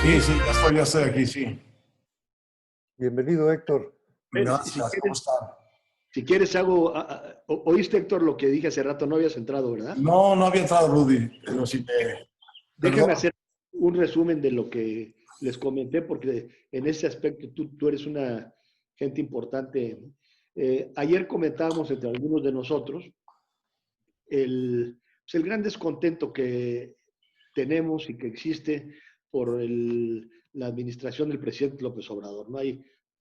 Sí, ya estoy aquí, sí. Bienvenido, Héctor. Gracias, ¿cómo están? Si quieres, oíste, Héctor, lo que dije hace rato, no habías entrado, ¿verdad? No había entrado, Rudy, pero sí me... Déjame hacer un resumen de lo que les comenté, porque en ese aspecto tú eres una gente importante. Ayer comentábamos entre algunos de nosotros el gran descontento que tenemos y que existe por la administración del presidente López Obrador.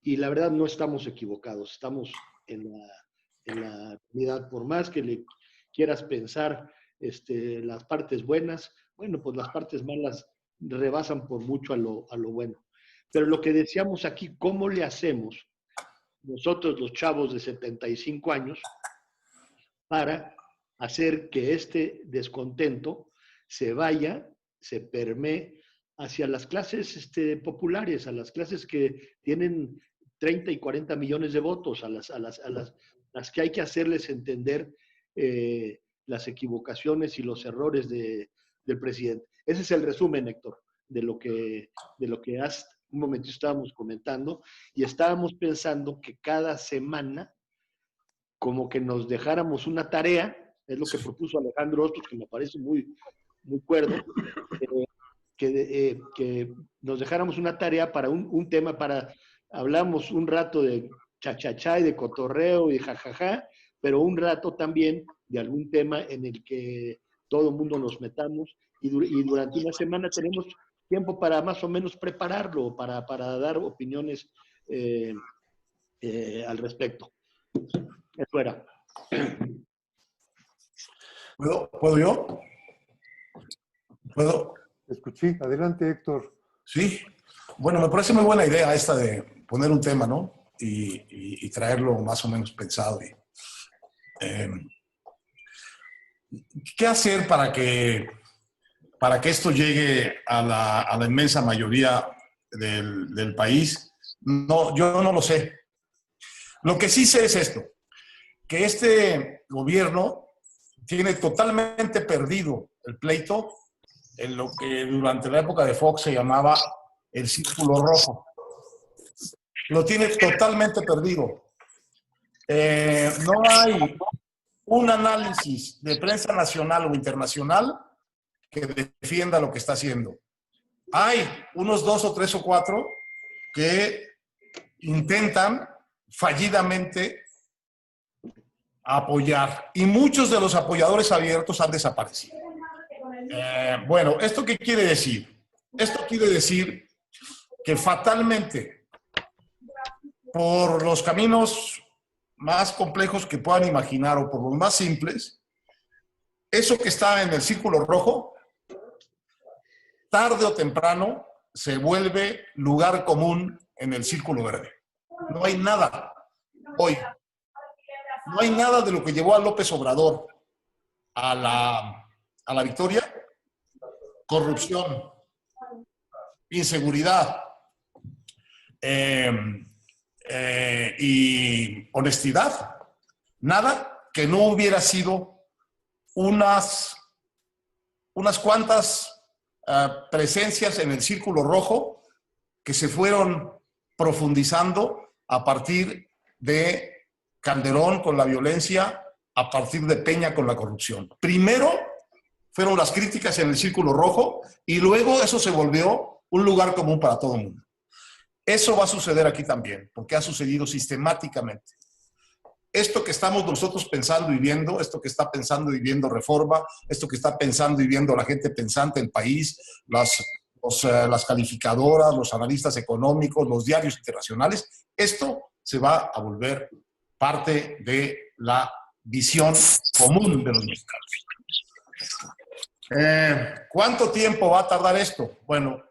Y la verdad no estamos equivocados, estamos en la realidad. Por más que le quieras pensar las partes buenas, bueno, pues las partes malas rebasan por mucho a lo bueno. Pero lo que decíamos aquí, ¿cómo le hacemos nosotros los chavos de 75 años para hacer que este descontento se vaya, se permee hacia las clases populares, a las clases que tienen 30 y 40 millones de votos, a las que hay que hacerles entender las equivocaciones y los errores del presidente. Ese es el resumen, Héctor, de lo que hace un momentito estábamos comentando, y estábamos pensando que cada semana como que nos dejáramos una tarea, es lo que propuso Alejandro Ostros, que me parece muy, muy cuerdo, que nos dejáramos una tarea para un tema, hablamos un rato de chachachá y de cotorreo y jajaja, pero un rato también de algún tema en el que todo el mundo nos metamos, y durante una semana tenemos tiempo para más o menos prepararlo, para dar opiniones al respecto. Eso era. ¿Puedo yo? ¿Puedo? Escuché. Adelante, Héctor. Sí. Bueno, me parece muy buena idea esta de poner un tema, ¿no? Y traerlo más o menos pensado. ¿Qué hacer para que esto llegue a la inmensa mayoría del país? No, yo no lo sé. Lo que sí sé es esto, que este gobierno tiene totalmente perdido el pleito en lo que durante la época de Fox se llamaba el círculo rojo. Lo tiene totalmente perdido. No hay un análisis de prensa nacional o internacional que defienda lo que está haciendo. Hay unos 2 o 3 o 4 que intentan fallidamente apoyar, y muchos de los apoyadores abiertos han desaparecido. Bueno, ¿esto qué quiere decir? Esto quiere decir que fatalmente, por los caminos más complejos que puedan imaginar o por los más simples, eso que está en el círculo rojo, tarde o temprano, se vuelve lugar común en el círculo verde. No hay nada hoy. No hay nada de lo que llevó a López Obrador a la victoria. Corrupción, inseguridad y honestidad. Nada que no hubiera sido unas cuantas presencias en el círculo rojo que se fueron profundizando a partir de Calderón con la violencia, a partir de Peña con la corrupción. Primero fueron las críticas en el círculo rojo y luego eso se volvió un lugar común para todo el mundo. Eso va a suceder aquí también, porque ha sucedido sistemáticamente. Esto que estamos nosotros pensando y viendo, esto que está pensando y viendo Reforma, esto que está pensando y viendo la gente pensante del país, las calificadoras, los analistas económicos, los diarios internacionales, esto se va a volver parte de la visión común de los mexicanos. ¿Cuánto tiempo va a tardar esto? Bueno,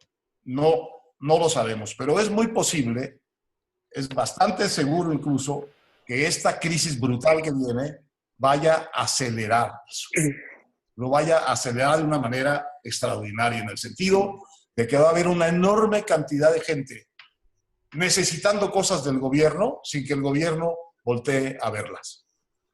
no lo sabemos, pero es muy posible, es bastante seguro incluso, que esta crisis brutal que viene vaya a acelerar eso. Lo vaya a acelerar de una manera extraordinaria, en el sentido de que va a haber una enorme cantidad de gente necesitando cosas del gobierno sin que el gobierno voltee a verlas.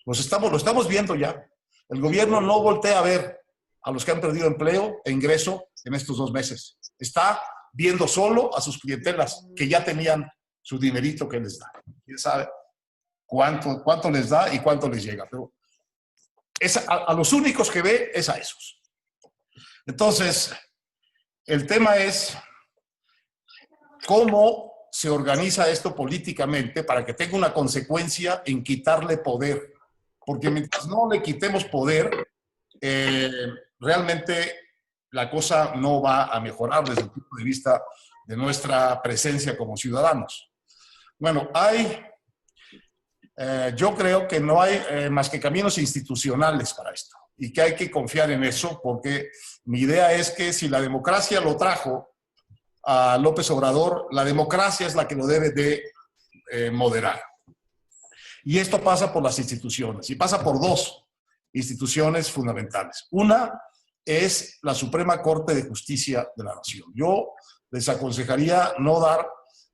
Lo estamos viendo ya. El gobierno no voltea a ver a los que han perdido empleo e ingreso en estos 2 meses. Está viendo solo a sus clientelas que ya tenían su dinerito que les da. ¿Quién sabe cuánto les da y cuánto les llega? Pero a los únicos que ve es a esos. Entonces, el tema es cómo se organiza esto políticamente para que tenga una consecuencia en quitarle poder. Porque mientras no le quitemos poder, realmente la cosa no va a mejorar desde el punto de vista de nuestra presencia como ciudadanos. Bueno, yo creo que no hay más que caminos institucionales para esto y que hay que confiar en eso, porque mi idea es que si la democracia lo trajo a López Obrador, la democracia es la que lo debe de moderar. Y esto pasa por las instituciones, y pasa por dos instituciones fundamentales. Una es la Suprema Corte de Justicia de la Nación. Yo les aconsejaría no dar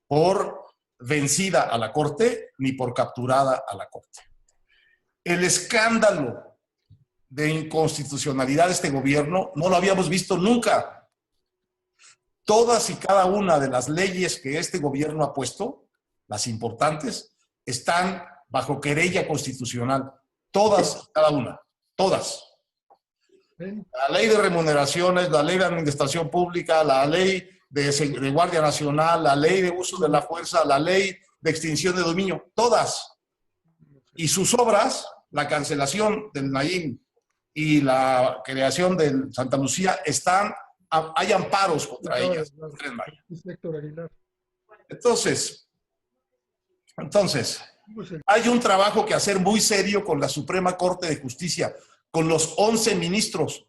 por vencida a la Corte ni por capturada a la Corte. El escándalo de inconstitucionalidad de este gobierno no lo habíamos visto nunca. Todas y cada una de las leyes que este gobierno ha puesto, las importantes, están bajo querella constitucional. Todas, cada una. Todas. La ley de remuneraciones, la ley de administración pública, la ley de Guardia Nacional, la ley de uso de la fuerza, la ley de extinción de dominio, todas. Y sus obras, la cancelación del Naim y la creación del Santa Lucía, hay amparos contra ellas. Entonces, hay un trabajo que hacer muy serio con la Suprema Corte de Justicia, con los 11 ministros,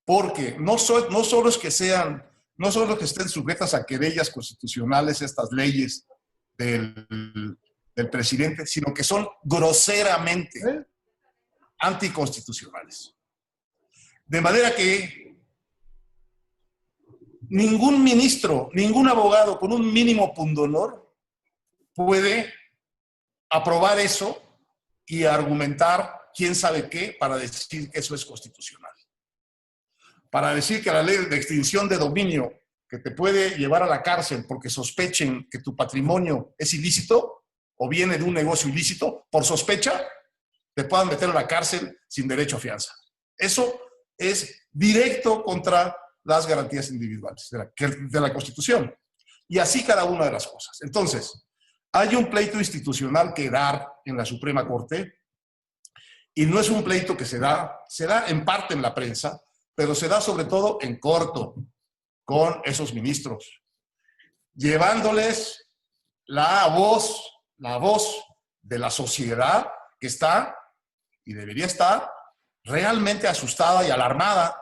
porque no solo es que estén sujetas a querellas constitucionales estas leyes del presidente, sino que son groseramente anticonstitucionales. De manera que ningún ministro, ningún abogado con un mínimo pundonor puede aprobar eso y argumentar quién sabe qué para decir que eso es constitucional. Para decir que la ley de extinción de dominio, que te puede llevar a la cárcel porque sospechen que tu patrimonio es ilícito o viene de un negocio ilícito, por sospecha, te puedan meter a la cárcel sin derecho a fianza. Eso es directo contra las garantías individuales de la Constitución. Y así cada una de las cosas. Entonces, hay un pleito institucional que dar en la Suprema Corte, y no es un pleito que se da en parte en la prensa, pero se da sobre todo en corto con esos ministros, llevándoles la voz de la sociedad que está y debería estar realmente asustada y alarmada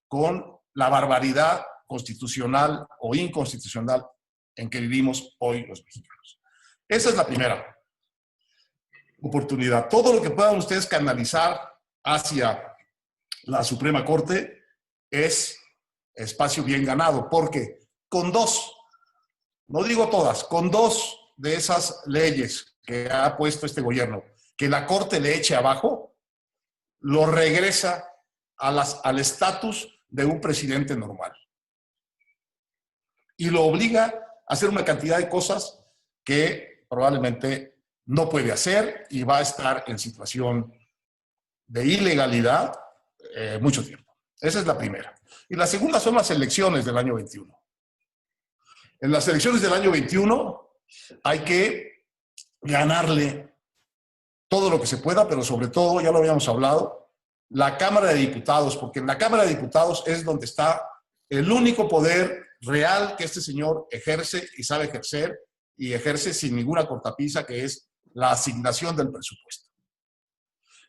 con la barbaridad constitucional o inconstitucional en que vivimos hoy los mexicanos. Esa es la primera oportunidad. Todo lo que puedan ustedes canalizar hacia la Suprema Corte es espacio bien ganado, porque con dos, no digo todas, con dos de esas leyes que ha puesto este gobierno, que la Corte le eche abajo, lo regresa al estatus de un presidente normal. Y lo obliga a hacer una cantidad de cosas que probablemente no puede hacer y va a estar en situación de ilegalidad mucho tiempo. Esa es la primera. Y la segunda son las elecciones del año 21. En las elecciones del año 21 hay que ganarle todo lo que se pueda, pero sobre todo, ya lo habíamos hablado, la Cámara de Diputados, porque en la Cámara de Diputados es donde está el único poder real que este señor ejerce y sabe ejercer, y ejerce sin ninguna cortapisa, que es la asignación del presupuesto.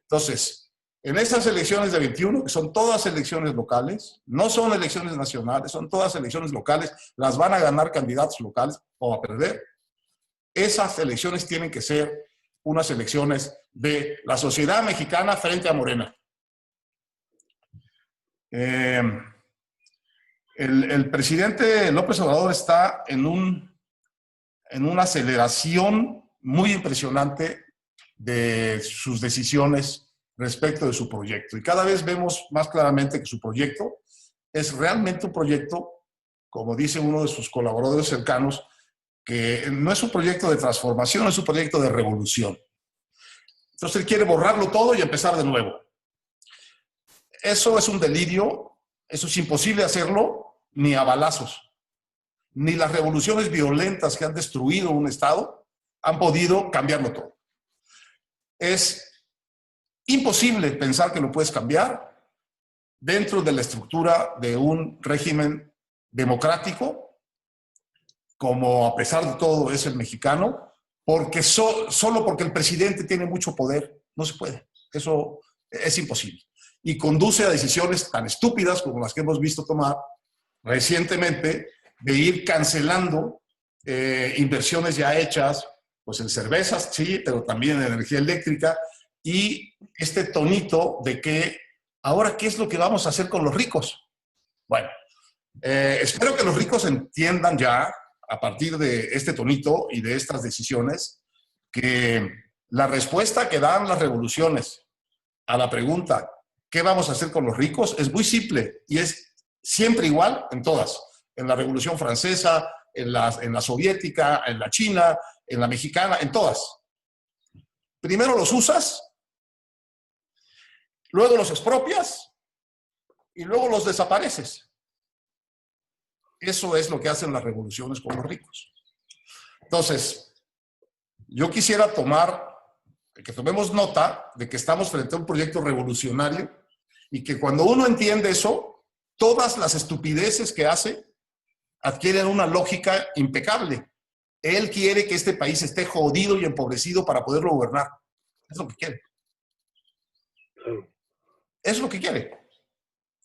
Entonces, en estas elecciones de 21, que son todas elecciones locales, no son elecciones nacionales, son todas elecciones locales, las van a ganar candidatos locales o a perder. Esas elecciones tienen que ser unas elecciones de la sociedad mexicana frente a Morena. El presidente López Obrador está en una aceleración muy impresionante de sus decisiones respecto de su proyecto. Y cada vez vemos más claramente que su proyecto es realmente un proyecto como dice uno de sus colaboradores cercanos, que no es un proyecto de transformación, es un proyecto de revolución. Entonces él quiere borrarlo todo y empezar de nuevo. Eso es un delirio, eso es imposible hacerlo ni a balazos. Ni las revoluciones violentas que han destruido un Estado han podido cambiarlo todo. Es imposible pensar que lo puedes cambiar dentro de la estructura de un régimen democrático, como a pesar de todo es el mexicano, porque solo porque el presidente tiene mucho poder, no se puede. Eso es imposible. Y conduce a decisiones tan estúpidas como las que hemos visto tomar recientemente, de ir cancelando inversiones ya hechas, pues en cervezas, sí, pero también en energía eléctrica, y este tonito de que ahora, ¿qué es lo que vamos a hacer con los ricos? Bueno, espero que los ricos entiendan ya, a partir de este tonito y de estas decisiones, que la respuesta que dan las revoluciones a la pregunta, ¿qué vamos a hacer con los ricos? Es muy simple y es siempre igual en todas. En la Revolución Francesa, en la soviética, en la china, en la mexicana, en todas. Primero los usas, luego los expropias y luego los desapareces. Eso es lo que hacen las revoluciones con los ricos. Entonces, yo quisiera que tomemos nota de que estamos frente a un proyecto revolucionario y que cuando uno entiende eso, todas las estupideces que hace adquieren una lógica impecable. Él quiere que este país esté jodido y empobrecido para poderlo gobernar. Es lo que quiere. Es lo que quiere.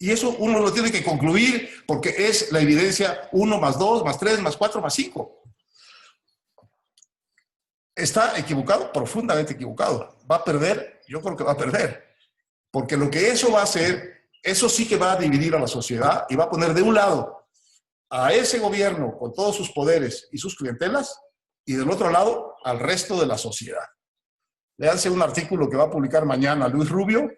Y eso uno lo tiene que concluir porque es la evidencia 1 más 2 más 3 más 4 más 5. ¿Está equivocado? Profundamente equivocado. ¿Va a perder? Yo creo que va a perder. Porque lo que eso va a hacer, eso sí que va a dividir a la sociedad y va a poner de un lado a ese gobierno con todos sus poderes y sus clientelas y del otro lado al resto de la sociedad. Léanse un artículo que va a publicar mañana Luis Rubio,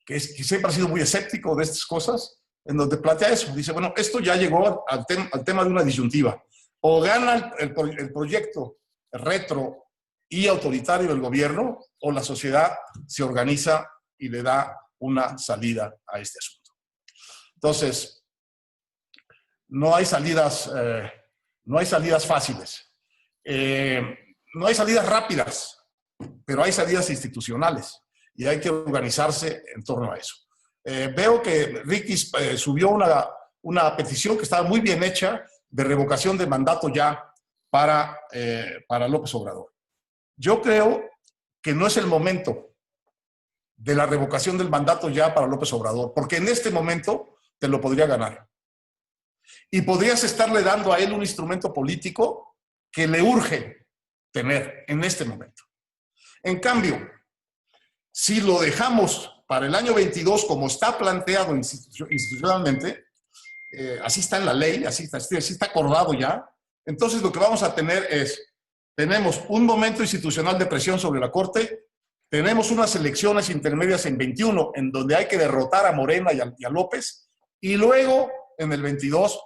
que siempre ha sido muy escéptico de estas cosas, en donde plantea eso. Dice, bueno, esto ya llegó al tema de una disyuntiva. O gana el proyecto retro y autoritario del gobierno, o la sociedad se organiza y le da una salida a este asunto. Entonces, no hay salidas fáciles. No hay salidas rápidas, pero hay salidas institucionales y hay que organizarse en torno a eso. Veo que Ricky subió una petición que estaba muy bien hecha de revocación de mandato ya para López Obrador. Yo creo que no es el momento de la revocación del mandato ya para López Obrador, porque en este momento te lo podría ganar. Y podrías estarle dando a él un instrumento político que le urge tener en este momento. En cambio, si lo dejamos para el año 22 como está planteado institucionalmente, así está en la ley, así está acordado ya, entonces lo que vamos a tener tenemos un momento institucional de presión sobre la Corte, tenemos unas elecciones intermedias en 21 en donde hay que derrotar a Morena y a López, y luego en el 22,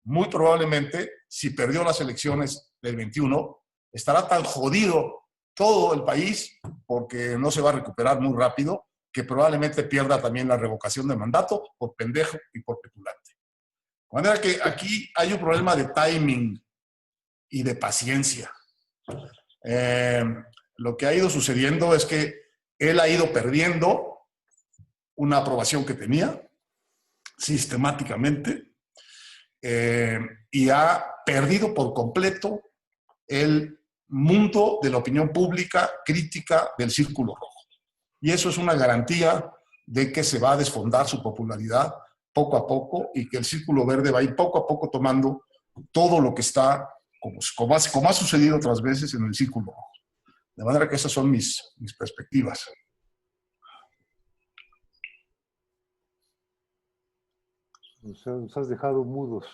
muy probablemente, si perdió las elecciones del 21, estará tan jodido todo el país, porque no se va a recuperar muy rápido, que probablemente pierda también la revocación de mandato por pendejo y por petulante. De manera que aquí hay un problema de timing y de paciencia. Lo que ha ido sucediendo es que él ha ido perdiendo una aprobación que tenía sistemáticamente y ha perdido por completo el mundo de la opinión pública crítica del Círculo Rojo. Y eso es una garantía de que se va a desfondar su popularidad poco a poco y que el Círculo Verde va a ir poco a poco tomando todo lo que está, como ha sucedido otras veces en el Círculo Rojo. De manera que esas son mis perspectivas. Nos has dejado mudos.